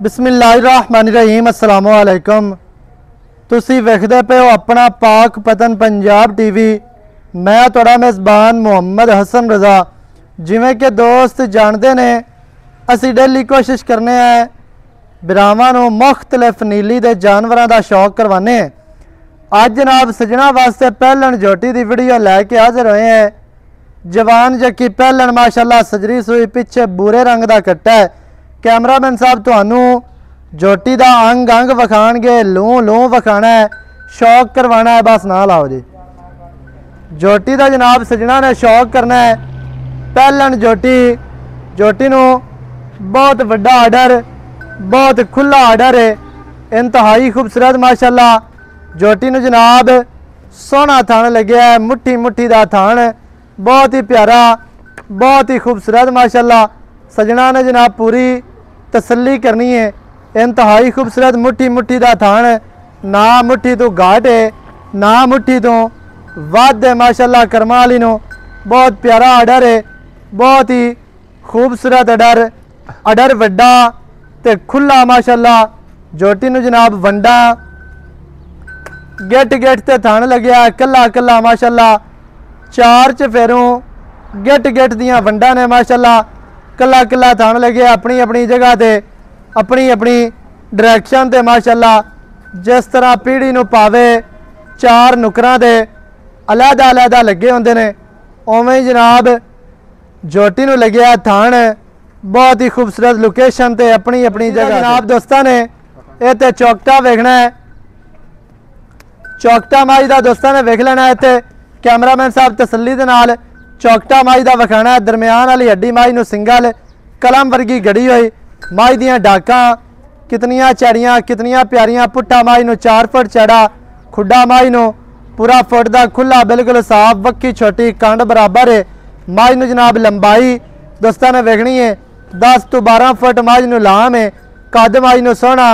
बिस्मिल्लाहिर्रहमानिर्रहीम अस्सलाम वालेकुम। तुसी वेखदे पे हो अपना पाक पतन पंजाब टीवी। मैं तुहाडा मेज़बान मुहम्मद हसन रज़ा। जिवें कि दोस्त जानते ने असी डेली कोशिश करने हैं बिरावां नूं मुख्तलिफ नीली दे जानवरां दा शौक करवाने। अज जनाब सजना वास्ते पहलन जोटी दी वीडियो लैके हाज़र होए हैं। जवान जक्की पहलन माशाअल्लाह सजरी सूई पिछे भूरे रंग दा कट्टा है। कैमरामैन साहब तुहानू जोटी दा अंग अंग विखाणगे, लूं लूं विखाना है, शौक करवाना है, बस ना लाओ जी। जोटी दा जनाब सजना ने शौक करना है। पहलन जोटी नू बहुत वड्डा आर्डर, बहुत खुला आर्डर है, इंतहाई खूबसूरत माशाअल्लाह। जोटी नू जनाब सोहना थान लग्या है, मुट्ठी मुट्ठी दा थान, बहुत ही प्यारा, बहुत ही खूबसूरत माशाअल्लाह। सजना ने जनाब पूरी तसल्ली करनी है। इंतहाई खूबसूरत मुट्ठी मुट्ठी दा थान, ना मुट्ठी तो घाट है ना मुट्ठी तो वध है माशाअल्लाह। कर्मा वाली नो बहुत प्यारा आर्डर है, बहुत ही खूबसूरत आर्डर वड्डा ते खुला माशाअल्लाह। जोटी नू जनाब वंडा गेट गेट ते थान लग्या, कला कला माशाअल्लाह। चार चफेरों गेट गेट दियां वंडा ने माशाअल्लाह। कला कला थान लगे अपनी अपनी जगह ते, अपनी अपनी डायरैक्शन ते माशाअल्लाह। जिस तरह पीढ़ी नू पावे चार नुकरां दे अलहदा अलहदा लगे होंदे ने, उवें ही जनाब जोटी नू लग्या थान बहुत ही खूबसूरत लोकेशन ते अपनी अपनी जगह। जनाब दोस्तां ने ये ते चौकटा वेखना है, चौकटा माई दा दोस्तां ने वेख लेना है। इत्थे कैमरामैन साहब तसल्ली दे नाल चौकटा माई दा विखाना है। दरम्यान वाली हड्डी माई नू सिंगल कलम वर्गी गड़ी हुई माई दियां डाकां कितनियां चैड़ियां, कितनियां प्यारियां। पुट्ठा माई नू 4 फुट चैड़ा, खुड्डा माई नू पूरा फुट दा खुला, बिल्कुल साफ, वक्की छोटी, कंड बराबर है। माई नू जनाब लंबाई दोस्तां ने वेखनी है 10 तो 12 फुट माई नू लाम है। कद माई नू सोहना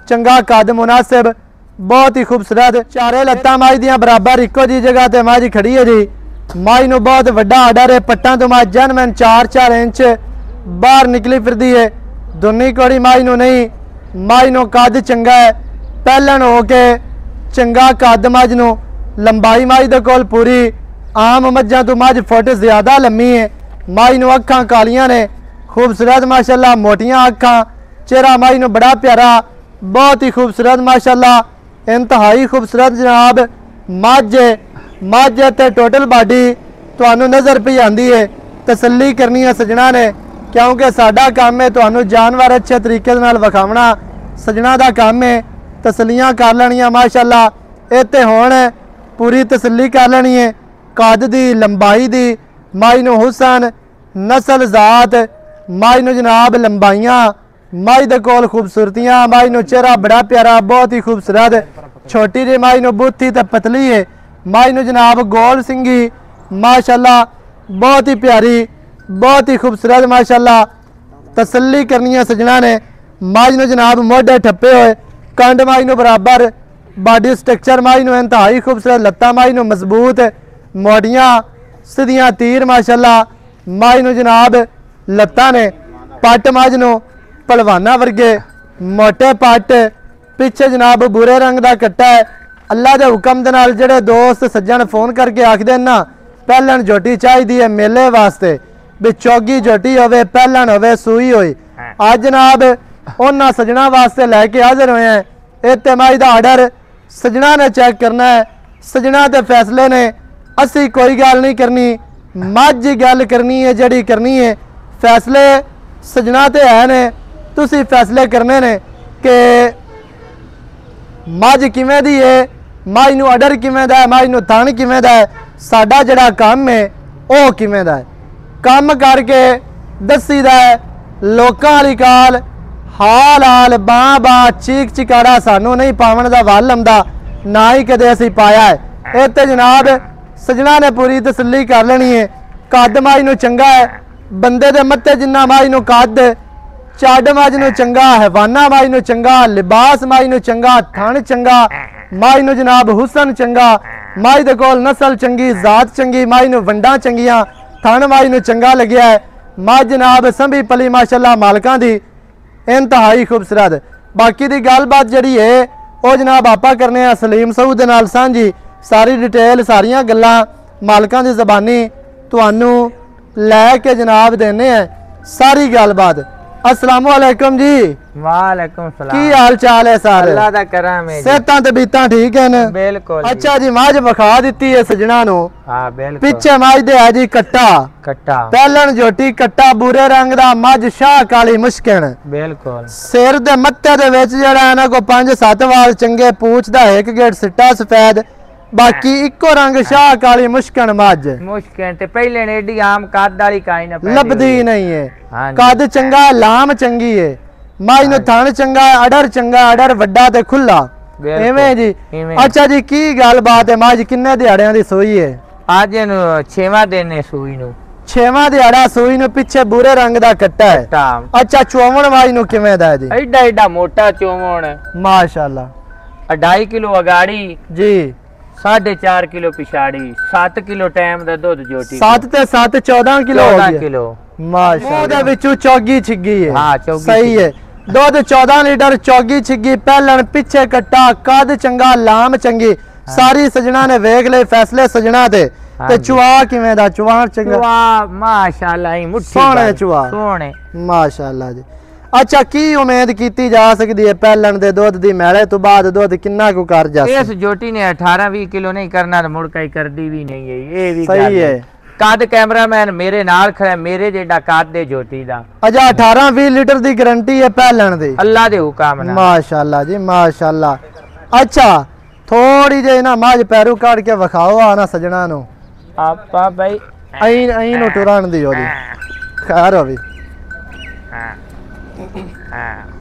चंगा, कद मुनासिब, बहुत ही खूबसूरत। चारे लत्तां माई दियां बराबर इक्को जी जगह ते माई जी खड़ी है जी। माई नू बहुत वड्डा आर्डर है। पट्टां तो माई जनमैन 4-4 इंच बाहर निकली फिरदी है। दुनी कोड़ी माई नू नहीं, माई नू कद चंगा है। पहलन हो के चंगा कद मझ नू, लंबाई माई दे कोल पूरी, आम मझां तो मझ फुट ज्यादा लम्मी है। माई नू अखां कालियां ने, खूबसूरत माशाअल्लाह, मोटियां अखां। चेहरा माई नू बड़ा प्यारा, बहुत ही खूबसूरत माशाअल्लाह, इंतहाई खूबसूरत जनाब। मझ ते टोटल बाडी तुहानू नज़र पई आंदी है। तसल्ली करनी है सजना ने, क्योंकि साडा काम है तुहानू जानवर अच्छे तरीके नाल विखावना। सजना दा काम है तसल्लियां कर लैनियां माशाअल्लाह। इत्ते हुण पूरी तसल्ली कर लैनी है कद दी, लंबाई दी। माई नू हुसन, नस्ल, जात, माई नू जनाब लंबाइयां, माई दे कोल खूबसूरतियां। माई नू चेहरा बड़ा प्यारा, बहुत ही खूबसूरत। छोटी जी माई नू बूथी ते पतली है। माई नू जनाब गोल सिंगी माशाअल्लाह, बहुत ही प्यारी, बहुत ही खूबसूरत माशाअल्लाह। तसल्ली करनी है सजना ने। माई नू जनाब मोढे ठप्पे हुए, कंड माई नू बराबर, बॉडी स्ट्रक्चर माई नू इंतहाई खूबसूरत। लत्तां माई नू मजबूत, मोडियां सीधियां तीर माशाअल्लाह। माई नू जनाब लत्तां ने, पट माई नू पलवाना वर्गे मोटे पट, पिछे जनाब भूरे रंग का कट्टा है। अल्लाह के हुक्म दे नाल जेड़े दोस्त सज्जन फोन करके आखदे ना पहलन जोटी चाहिए है मेले वास्ते, भी चौगी जोटी होवे, पहलन होवे, सूई होई। आज जनाब उन्हां सजना वास्ते लैके हाजिर होए हैं। इत्ते माई दा आर्डर सजना ने चेक करना है, सजना दे फैसले ने। असी कोई गल नहीं करनी, मझ गल करनी है जड़ी करनी है। फैसले सजना ते है ने, तुसी फैसले करने ने कि मझ किवें दी है, माई नू आर्डर किवें दा है, माई नू थण किवें दा है। साडा जिहड़ा काम है वो किवें दा है, काम करके दसी दा है। लोकां वाली काल हाल हाल बां बां चीक चिकाड़ा सानू नहीं पावन दा वल आंदा, ना ही कदे असी पाया है। इत्ते जनाब सजना ने पूरी तसल्ली कर लेनी है। कद माई नू चंगा है, बंदे दे मत्थे जिन्ना माई नू कद, चड माई नू चंगा, हैवाना माई नू चंगा, लिबास माई नू चंगा, थण चंगा, माई नू जनाब हुसन चंगा, माई दे कोल नस्ल चंगी, जात चंगी, माई नू वंडा चंगियां, थण माई नू चंगा लग्या है। मां जनाब संभी पली माशाअल्लाह मालकां दी इंतहाई खूबसूरत। बाकी दी गलबात जड़ी है वो जनाब आपा करने हैं सलीम सऊद दे नाल सांझी। सारी डिटेल सारियां गल्लां मालकां दी ज़बानी तुहानू लैके जनाब देने हैं सारी गलबात। अस्सलामु अलैकुम जी। वालेकुम सलाम। की हाल चाल है सारे? अल्लाह दा करम है जी। सेहतां ते बीतां ठीक हैं? बिल्कुल अच्छा जी, मज विखा दित्ती है सजना नू। हाँ बिल्कुल। पिछे मज दे है जी कट्टा कट्टा पहलन झोटी कट्टा बुरे रंग दा मज शाह काली मुश्किन। बिल्कुल। सिर दे मत्थे दे विच जेड़ा है ना को 5-7 वाल चंगे पूछ दा एक गेट सिट्टा सफेद बाकी इको रंग शाह काली मुश्किन मज मुश्किल ते पहले ने एडी आम कद वाली काई ना लभदी नहीं है। हाँ जी। कद चंगा लाम चंगी है मज नु थण चंगा चंगा अडर वड्डा ते खुला एवें जी। अच्छा जी की गल बात है मज किन्ने दिहाड़ियां दी सोई है? आज नु 6वां दिन है सूई नु। 6वां दिहाड़ा सूई नु पिछे बुरे रंग दा कट्टा है। अच्छा चोवण मज नु किवें दा है जी? एडा एडा मोटा चोवण माशाल्लाह। 2.5 किलो अगाड़ी जी 4.5 किलो पिछाड़ी 7 किलो टाइम दा दूध जोटी 7 ते 7 14 किलो हो 14 गया। किलो माशाल्लाह। दे विचों चौगी छिग्गी है। हाँ चौगी सही है। दूध 14 लीटर चौगी छिग्गी पहलन पिछे कट्टा कद चंगा लाम चंगी। सारी सजना ने वेख ले फैसले सजना दे ते चुआ किवें दा? चुआ चंगा माशाल्लाह ही मुट्ठी सोहणे चुआ सोहणे माशाल्लाह जी। अच्छा की उम्मीद की जा सकती है पहलन दे दूध दी मैले तो बाद दूध किन्ना को कर जा? इस जोटी ने 18-20 किलो नहीं करना, मुड़का ही करदी भी नहीं है ये भी सही है। कद कैमरामैन मेरे नाल खड़ा मेरे जेडा कद दे जोटी दा। अच्छा 18-20 लीटर दी गारंटी है पहलन दी अल्लाह दे हुक्म नाल। माशाल्लाह जी माशाल्लाह। अच्छा थोड़ी जे ना मज पैरू काट के विखाओ आना सजना नु आपा भाई अईन अईन टुरान दी ओदी खैर होवी।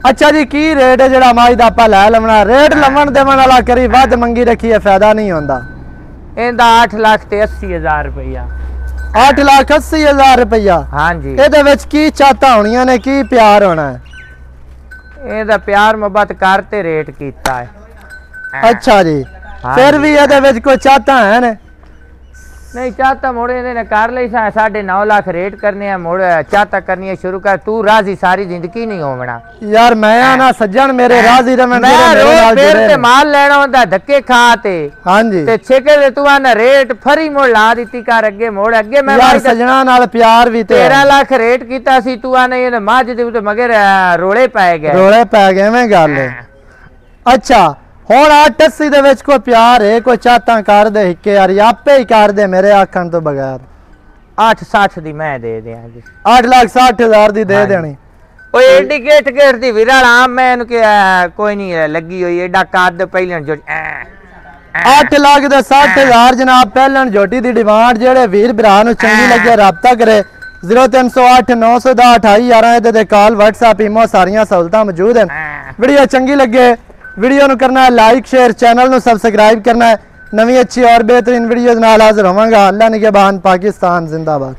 अच्छा जी की रेट है जेड़ा मज दा आपा लै लवना? रेट लवन देवन वाला करी वध मंगी रखी है फायदा नहीं होंदा। इंदा 8,80,000 रुपया। 8,80,000 रुपया। हाँ जी। ਇਹਦੇ ਵਿੱਚ ਕੀ ਚਾਹਤਾ ਹੋਣੀਆਂ ਨੇ ਕੀ ਪਿਆਰ ਹੋਣਾ ਹੈ? ਇਹਦਾ ਪਿਆਰ ਮੁਹੱਬਤ ਕਰਤੇ ਰੇਟ ਕੀਤਾ ਹੈ। अच्छा जी फिर भी ਇਹਦੇ ਵਿੱਚ ਕੋਈ ਚਾਹਤਾ ਹੈ ਨੇ? नहीं चाहता मोड़े ने कर ले 9.5 लाख रेट करने हैं मोड़ चाहता करनी है शुरू कर तू राजी सारी जिंदगी नहीं होना यार मैं आना सज्जन मेरे राजी रमन मैं रोज फिर ते माल लेना होंदा धक्के खा ते। हां जी ते छेके दे तू आना रेट फरी मोड़ ला दीती कर अगे मोड़ अगे मैं यार सजना नाल प्यार भी ते 13 लाख रेट कीता सी तू आना ये मज दे ते मगर रोले पै गए मैं गल है। अच्छा ਹੁਣ 880 ਦੇ ਵਿੱਚ ਕੋਈ ਪਿਆਰ ਹੈ ਕੋਈ ਚਾਹਤਾ ਕਰ ਦੇ ਹਿੱਕੇ ਯਾਰ ਆਪੇ ਹੀ ਕਰ ਦੇ ਮੇਰੇ ਆਖਣ ਤੋਂ ਬਗੈਰ। 860 ਦੀ ਮੈਂ ਦੇ ਦਿਆਂ ਜੀ। 8,60,000 ਦੀ ਦੇ ਦੇਣੀ। ਓਏ ਐਡੀ ਗੇਟ ਦੀ ਵਿਰਲ ਆਮ ਮੈਂ ਇਹਨੂੰ ਕਿ ਕੋਈ ਨਹੀਂ ਲੱਗੀ ਹੋਈ ਐਡਾ ਕੱਦ ਪਹਿਲਣ ਜੋ 8,60,000 ਜਨਾਬ ਪਹਿਲਣ ਜੋਟੀ ਦੀ ਡਿਮਾਂਡ ਜਿਹੜੇ ਵੀਰ ਭਰਾ ਨੂੰ ਚੰਗੀ ਲੱਗੇ ਰਾਬਤਾ ਕਰੇ 0308 910 2811 ਇਹਦੇ ਤੇ ਕਾਲ WhatsApp ਈਮੋ ਸਾਰੀਆਂ ਸਹੂਲਤਾਂ ਮੌਜੂਦ ਹਨ। ਵੀਡੀਓ ਚੰਗੀ ਲੱਗੇ वीडियो नु करना है लाइक शेयर चैनल नु सब्सक्राइब करना है। नवी अच्छी और बेहतरीन वीडियो नाल हाजिर होवांगा। अल्लाह निगहबान पाकिस्तान जिंदाबाद।